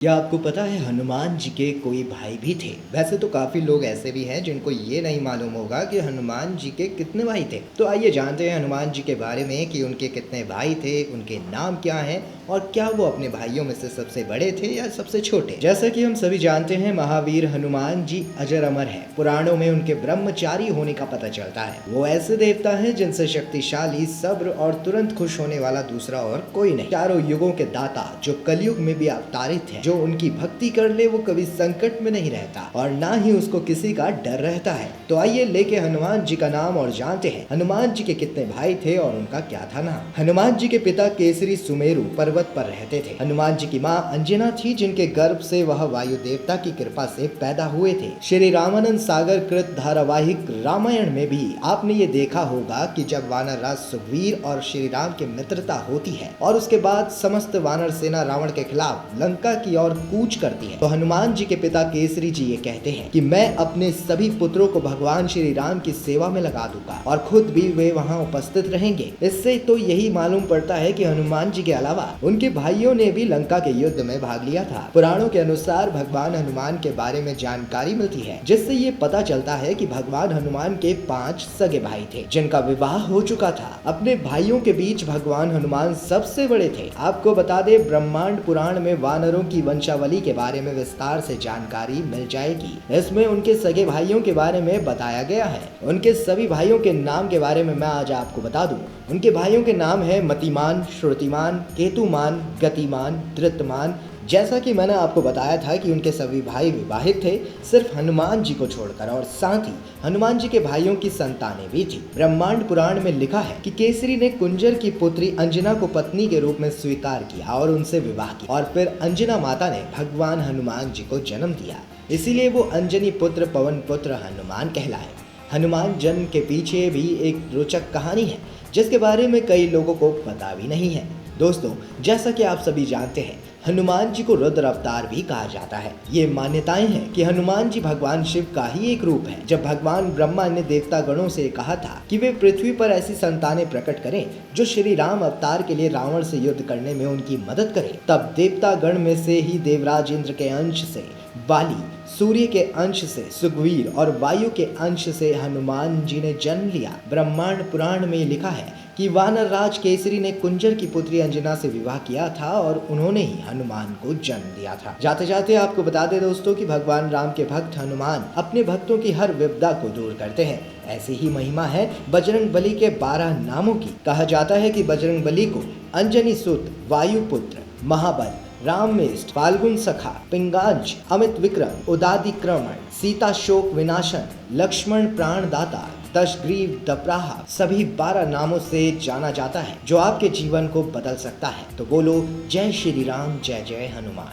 क्या आपको पता है हनुमान जी के कोई भाई भी थे? वैसे तो काफी लोग ऐसे भी हैं जिनको ये नहीं मालूम होगा कि हनुमान जी के कितने भाई थे। तो आइए जानते हैं हनुमान जी के बारे में कि उनके कितने भाई थे, उनके नाम क्या हैं और क्या वो अपने भाइयों में से सबसे बड़े थे या सबसे छोटे। जैसा कि हम सभी जानते हैं महावीर हनुमान जी अजर अमर हैं। पुराणों में उनके ब्रह्मचारी होने का पता चलता है। वो ऐसे देवता हैं जिनसे शक्तिशाली, सब्र और तुरंत खुश होने वाला दूसरा और कोई नहीं। चारों युगों के दाता जो कलयुग में भी अवतारित हैं। जो उनकी भक्ति कर ले वो कभी संकट में नहीं रहता और ना ही उसको किसी का डर रहता है। तो आइए लेके हनुमान जी का नाम और जानते हैं हनुमान जी के कितने भाई थे और उनका क्या था नाम। हनुमान जी के पिता केसरी सुमेरु पर्वत पर रहते थे। हनुमान जी की माँ अंजना थी जिनके गर्भ से वह वायु देवता की कृपा से पैदा हुए थे। श्री रामानंद सागर कृत धारावाहिक रामायण में भी आपने ये देखा होगा कि जब वानर राज सुग्रीव और श्री राम की मित्रता होती है और उसके बाद समस्त वानर सेना रावण के खिलाफ लंका की ओर कूच करती है तो हनुमान जी के पिता केसरी जी ये कहते हैं कि मैं अपने सभी पुत्रों को भगवान श्री राम की सेवा में लगा दूंगा और खुद भी वे वहां उपस्थित रहेंगे। इससे तो यही मालूम पड़ता है कि हनुमान जी के अलावा उनके भाइयों ने भी लंका के युद्ध में भाग लिया था। पुराणों के अनुसार भगवान हनुमान के बारे में जानकारी मिलती है जिससे ये पता चलता है कि भगवान हनुमान के 5 सगे भाई थे जिनका विवाह हो चुका था। अपने भाइयों के बीच भगवान हनुमान सबसे बड़े थे। आपको बता दे ब्रह्मांड पुराण में वानरों की वंशावली के बारे में विस्तार से जानकारी मिल जाएगी। इसमें उनके सगे भाइयों के बारे में बताया गया है। उनके सभी भाइयों के नाम के बारे में मैं आज आपको बता दूं। उनके भाइयों के नाम है मतिमान, श्रुतिमान, केतुमान, गतिमान, धृतमान। जैसा कि मैंने आपको बताया था कि उनके सभी भाई विवाहित थे सिर्फ हनुमान जी को छोड़कर और साथ ही हनुमान जी के भाइयों की संतानें भी थी। ब्रह्मांड पुराण में लिखा है कि केसरी ने कुंजर की पुत्री अंजना को पत्नी के रूप में स्वीकार किया और उनसे विवाह किया और फिर अंजना माता ने भगवान हनुमान जी को जन्म दिया। इसीलिए वो अंजनी पुत्र पवन पुत्र हनुमान कहलाए। हनुमान जन्म के पीछे भी एक रोचक कहानी है जिसके बारे में कई लोगों को पता भी नहीं है। दोस्तों, जैसा कि आप सभी जानते हैं हनुमान जी को रुद्र अवतार भी कहा जाता है। ये मान्यताएं हैं कि हनुमान जी भगवान शिव का ही एक रूप है। जब भगवान ब्रह्मा ने देवता गणों से कहा था कि वे पृथ्वी पर ऐसी संतानें प्रकट करें जो श्री राम अवतार के लिए रावण से युद्ध करने में उनकी मदद करें, तब देवता गण में से ही देवराज इंद्र के अंश से बाली, सूर्य के अंश से सुग्रीव और वायु के अंश से हनुमान जी ने जन्म लिया। ब्रह्मांड पुराण में लिखा है कि वानर राज केसरी ने कुंजर की पुत्री अंजना से विवाह किया था और उन्होंने ही हनुमान को जन्म दिया था। जाते जाते आपको बता दें दोस्तों कि भगवान राम के भक्त हनुमान अपने भक्तों की हर विपदा को दूर करते हैं। ऐसी ही महिमा है बजरंग बली के 12 नामों की। कहा जाता है कि बजरंग बली को अंजनी सुत, वायुपुत्र, महाबल, रामेष्ट, फाल्गुन सखा, पिंगाज, अमित विक्रम, उदादिक्रमण, सीता शोक विनाशन, लक्ष्मण प्राणदाता, दशग्रीव दप्राहा सभी 12 नामों से जाना जाता है जो आपके जीवन को बदल सकता है। तो बोलो जय श्री राम, जय जय हनुमान।